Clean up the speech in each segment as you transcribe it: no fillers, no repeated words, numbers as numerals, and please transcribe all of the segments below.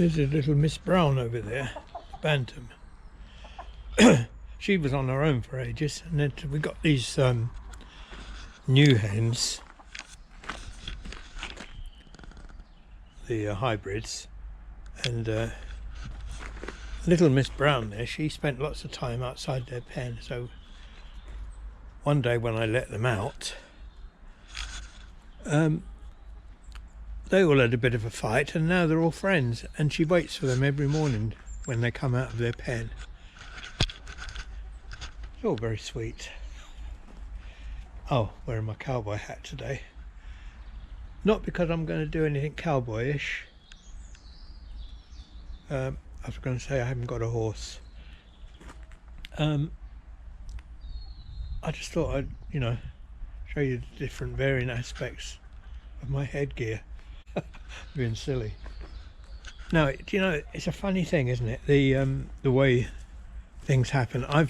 There's a little Miss Brown over there, Bantam. She was on her own for ages, and then we got these new hens, the hybrids, and little Miss Brown there, she spent lots of time outside their pen. So one day when I let them out, they all had a bit of a fight, and now they're all friends, and she waits for them every morning when they come out of their pen. It's all very sweet. Oh, wearing my cowboy hat today. Not because I'm going to do anything cowboyish. I was going to say I haven't got a horse. I just thought I'd, show you the different varying aspects of my headgear. Being silly. Now, it's a funny thing, isn't it? The way things happen. I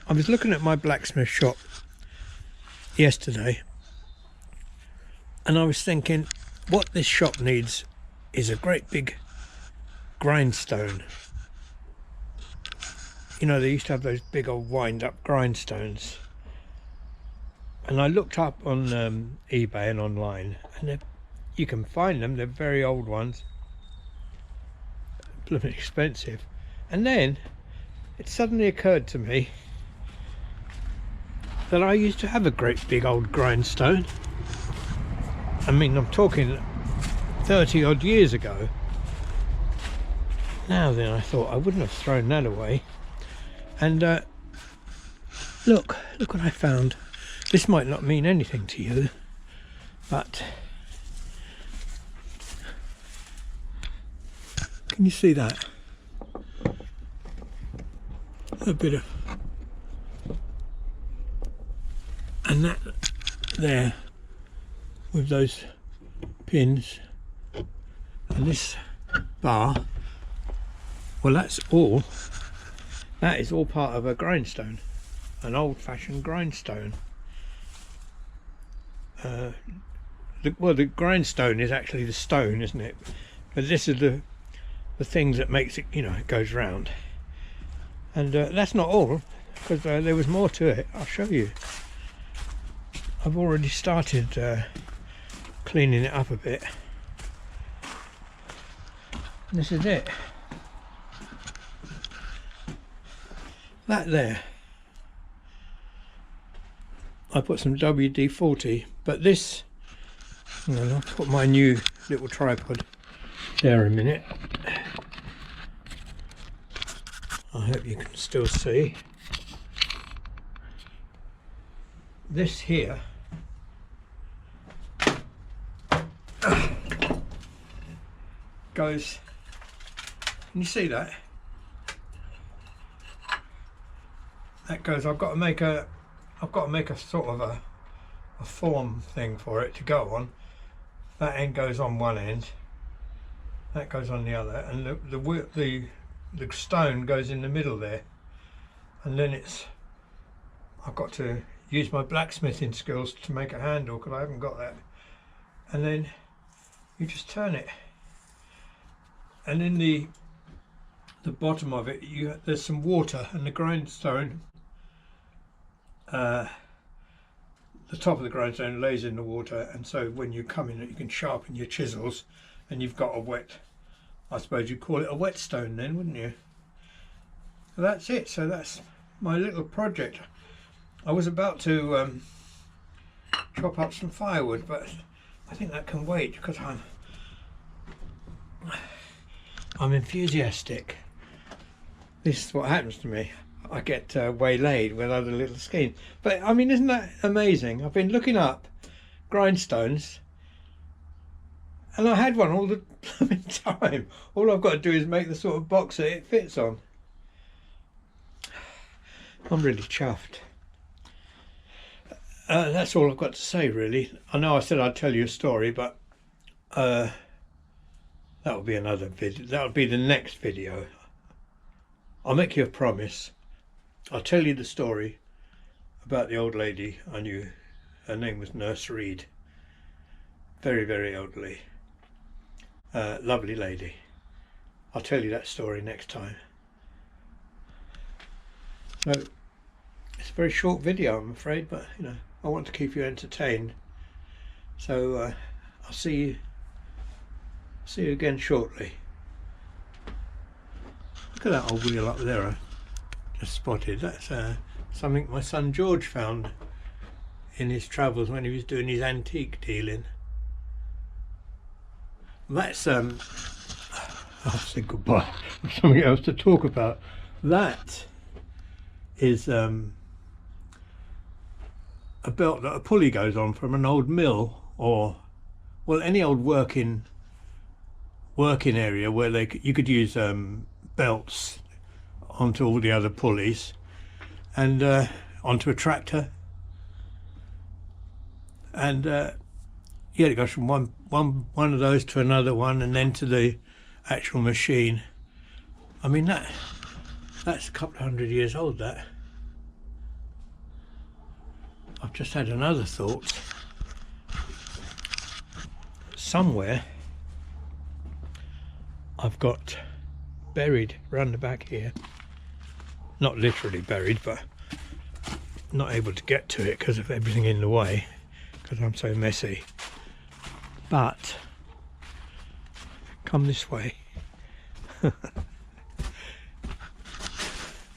was looking at my blacksmith shop yesterday, and I was thinking, what this shop needs is a great big grindstone. They used to have those big old wind-up grindstones. And I looked up on eBay and online, and you can find them. They're very old ones, blooming expensive. And then it suddenly occurred to me that I used to have a great big old grindstone. I mean, I'm talking 30 odd years ago. Now then, I thought I wouldn't have thrown that away. And look what I found. This might not mean anything to you, but can you see that? A bit of, and that there with those pins and this bar, well, that is all part of a grindstone, an old-fashioned grindstone. The grindstone is actually the stone, isn't it? But this is the things that makes it, it goes round. And that's not all, because there was more to it. I'll show you. I've already started cleaning it up a bit. This is it. That there. I put some WD-40, but this, I'll put my new little tripod there a minute. I hope you can still see. This here goes, can you see that? That goes, I've got to make a sort of a form thing for it to go on. That end goes on one end, that goes on the other, and the stone goes in the middle there. And then I've got to use my blacksmithing skills to make a handle, because I haven't got that. And then you just turn it, and in the bottom of it there's some water, and the grindstone, the top of the grindstone lays in the water, and so when you come in it you can sharpen your chisels, and you've got a wet, I suppose you'd call it a whetstone then, wouldn't you? So that's it. So that's my little project. I was about to chop up some firewood, but I think that can wait, because I'm enthusiastic. This is what happens to me. I get waylaid with other little schemes. But I mean, isn't that amazing? I've been looking up grindstones, and I had one all the time. All I've got to do is make the sort of box that it fits on. I'm really chuffed. That's all I've got to say, really. I know I said I'd tell you a story, but that'll be another video. That'll be the next video. I'll make you a promise. I'll tell you the story about the old lady I knew. Her name was Nurse Reid. Very, very elderly. Lovely lady. I'll tell you that story next time. So it's a very short video, I'm afraid, but you know, I want to keep you entertained. So I'll see you again shortly. Look at that old wheel up there I just spotted. That's something my son George found in his travels when he was doing his antique dealing. That's I'll say goodbye. Something else to talk about. That is a belt that a pulley goes on from an old mill, or well, any old working area where you could use belts onto all the other pulleys and onto a tractor, and yeah, it goes from one of those to another one, and then to the actual machine. I mean, that's a couple of 100 years old. That I've just had another thought. Somewhere I've got buried round the back here, not literally buried, but not able to get to it because of everything in the way, because I'm so messy. But come this way.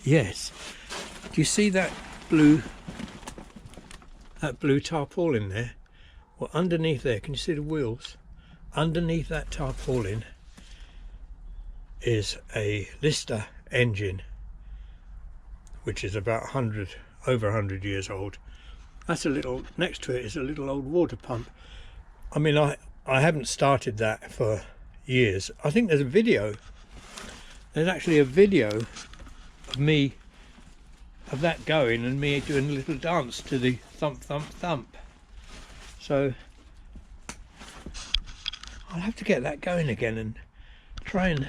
Yes, do you see that blue tarpaulin there? Well, underneath there, can you see the wheels? Underneath that tarpaulin is a Lister engine, which is about over 100 years old. That's a little, next to it is a little old water pump. I mean, I haven't started that for years. I think there's actually a video of me, of that going, and me doing a little dance to the thump thump thump. So I'll have to get that going again and try and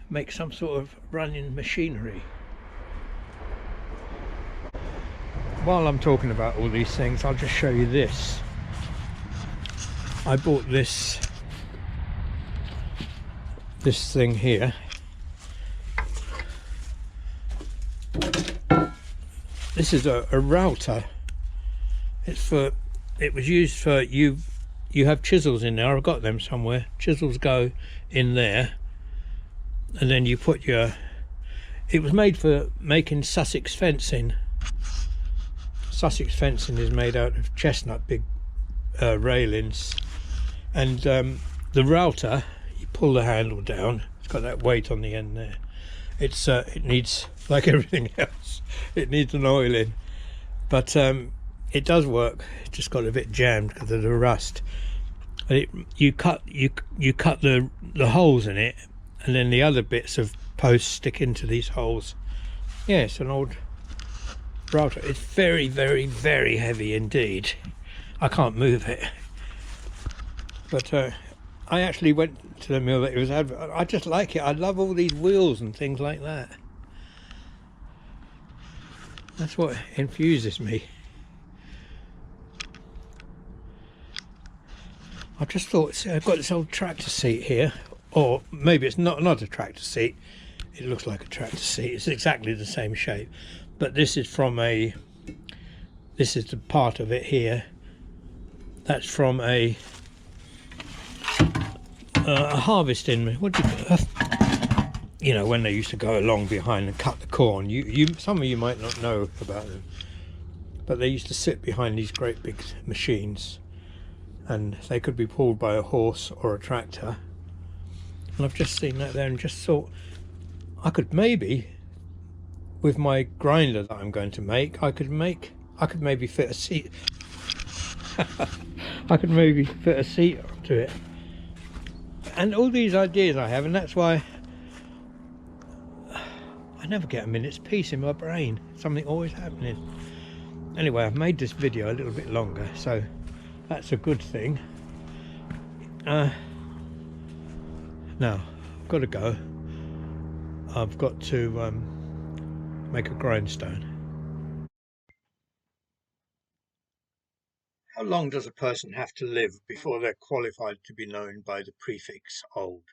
make some sort of running machinery. While I'm talking about all these things, I'll just show you this. I bought this thing here. This is a router. It was used for, you have chisels in there. I've got them somewhere. Chisels go in there, and then you put it was made for making Sussex fencing. Sussex fencing is made out of chestnut big railings, and the router, you pull the handle down, it's got that weight on the end there. It needs, like everything else, it needs an oil in, but it does work. It just got a bit jammed because of the rust. But you cut the holes in it, and then the other bits of posts stick into these holes. Yeah, it's an old router. It's very, very, very heavy indeed. I can't move it. But I actually went to the mill that it was I just like it. I love all these wheels and things like that. That's what infuses me. I just thought, see, I've got this old tractor seat here, or maybe it's not a tractor seat. It looks like a tractor seat. It's exactly the same shape, but this is the part of it here. That's from a harvesting. What do you know, when they used to go along behind and cut the corn. Some of you might not know about them, but they used to sit behind these great big machines, and they could be pulled by a horse or a tractor. And I've just seen that there and just thought I could maybe, with my grinder that I'm going to make, I could maybe fit a seat. I could maybe fit a seat onto it. And all these ideas I have, and that's why I never get a minute's peace in my brain. Something always happening. Anyway, I've made this video a little bit longer, so that's a good thing. Now I've got to go. I've got to make a grindstone. How long does a person have to live before they're qualified to be known by the prefix old?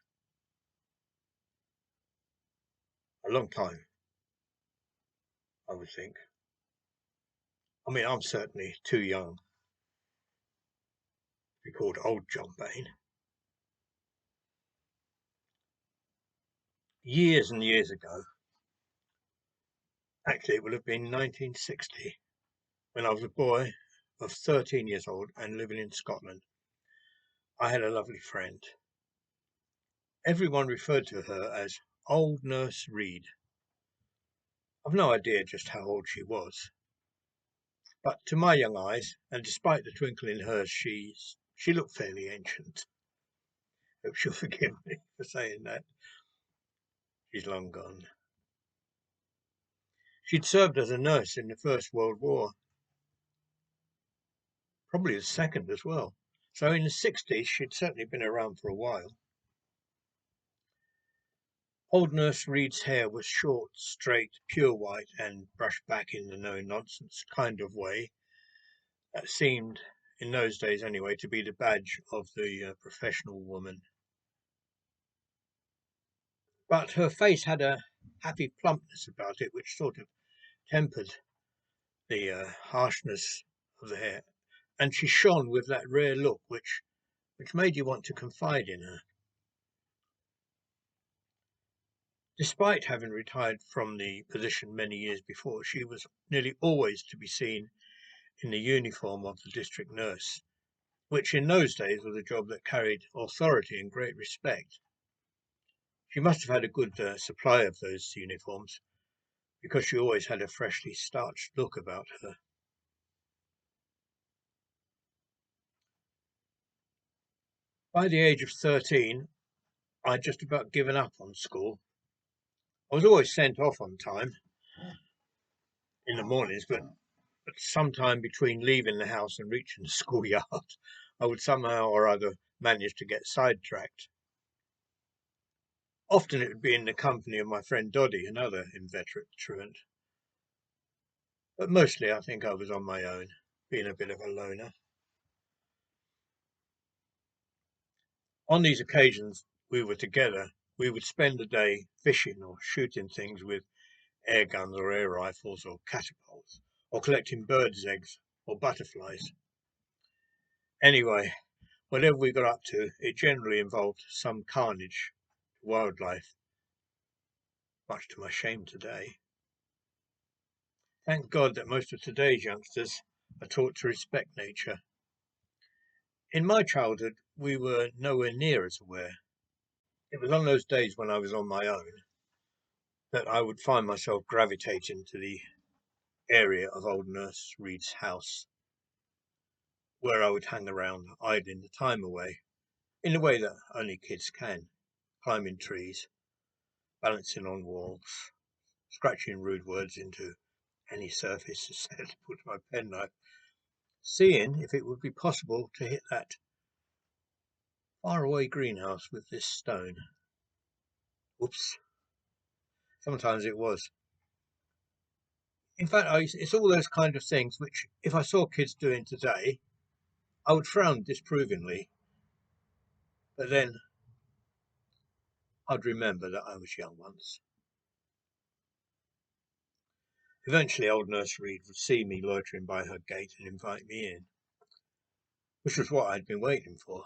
A long time, I would think. I mean, I'm certainly too young to be called Old John Bain. Years and years ago, actually it would have been 1960, when I was a boy of 13 years old and living in Scotland. I had a lovely friend. Everyone referred to her as Old Nurse Reid. I've no idea just how old she was, but to my young eyes, and despite the twinkle in hers, she looked fairly ancient. Hope she'll forgive me for saying that. She's long gone. She'd served as a nurse in the First World War, probably the Second as well. So in the 60s, she'd certainly been around for a while. Old Nurse Reid's hair was short, straight, pure white, and brushed back in the no-nonsense kind of way that seemed, in those days anyway, to be the badge of the professional woman. But her face had a happy plumpness about it, which sort of tempered the harshness of the hair, and she shone with that rare look which made you want to confide in her. Despite having retired from the position many years before, she was nearly always to be seen in the uniform of the district nurse, which in those days was a job that carried authority and great respect. She must have had a good supply of those uniforms, because she always had a freshly starched look about her. By the age of 13, I'd just about given up on school. I was always sent off on time in the mornings, but sometime between leaving the house and reaching the schoolyard, I would somehow or other manage to get sidetracked. Often it would be in the company of my friend Doddy, another inveterate truant, but mostly I think I was on my own, being a bit of a loner. On these occasions we were together, we would spend the day fishing or shooting things with air guns or air rifles or catapults, or collecting birds' eggs or butterflies. Anyway, whatever we got up to, it generally involved some carnage to wildlife, much to my shame today. Thank God that most of today's youngsters are taught to respect nature. In my childhood, we were nowhere near as aware. It was on those days when I was on my own that I would find myself gravitating to the area of Old Nurse Reid's house, where I would hang around, idling the time away, in the way that only kids can, climbing trees, balancing on walls, scratching rude words into any surface susceptible to my penknife, seeing if it would be possible to hit that faraway greenhouse with this stone. Whoops. Sometimes it was. In fact, it's all those kind of things which, if I saw kids doing today, I would frown disapprovingly, but then I'd remember that I was young once. Eventually, old Nurse Reid would see me loitering by her gate and invite me in, which was what I'd been waiting for.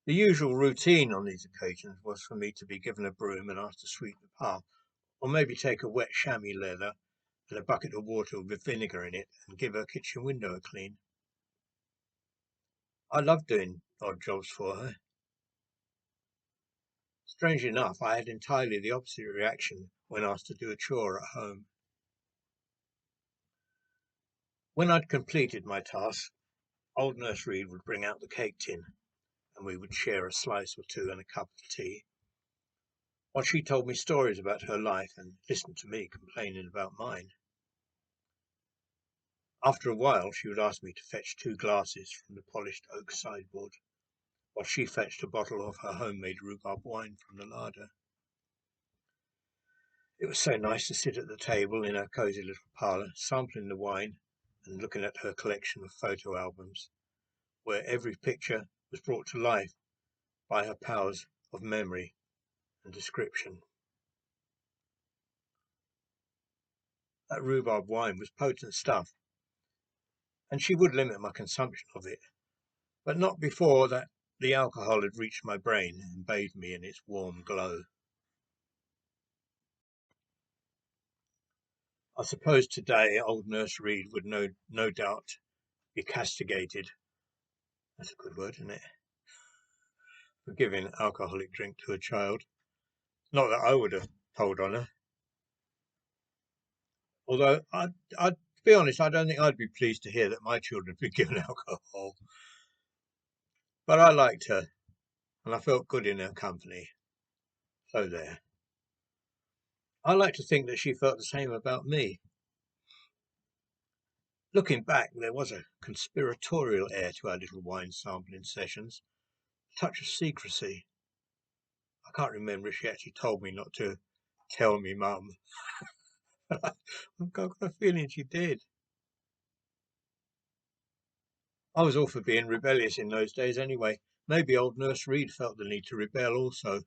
The usual routine on these occasions was for me to be given a broom and asked to sweep the path, or maybe take a wet chamois leather and a bucket of water with vinegar in it and give her kitchen window a clean. I loved doing odd jobs for her. Strangely enough, I had entirely the opposite reaction when asked to do a chore at home. When I'd completed my task, old Nurse Reid would bring out the cake tin, and we would share a slice or two and a cup of tea, while she told me stories about her life and listened to me complaining about mine. After a while, she would ask me to fetch 2 glasses from the polished oak sideboard, while she fetched a bottle of her homemade rhubarb wine from the larder. It was so nice to sit at the table in her cosy little parlour, sampling the wine and looking at her collection of photo albums, where every picture was brought to life by her powers of memory and description. That rhubarb wine was potent stuff, and she would limit my consumption of it, but not before that the alcohol had reached my brain and bathed me in its warm glow. I suppose today old Nurse Reid would no doubt be castigated. That's a good word, isn't it? For giving alcoholic drink to a child. Not that I would have told on her. Although, to be honest, I don't think I'd be pleased to hear that my children had been given alcohol. But I liked her, and I felt good in her company. So there. I like to think that she felt the same about me. Looking back, there was a conspiratorial air to our little wine sampling sessions, a touch of secrecy. I can't remember if she actually told me not to tell me mum. I've got a feeling she did. I was all for being rebellious in those days anyway. Maybe old Nurse Reid felt the need to rebel also.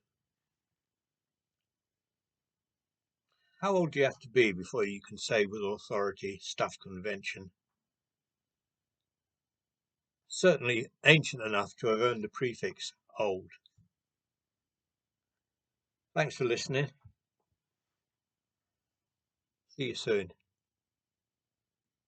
How old do you have to be before you can say with authority, stuff convention? Certainly ancient enough to have earned the prefix old. Thanks for listening. See you soon.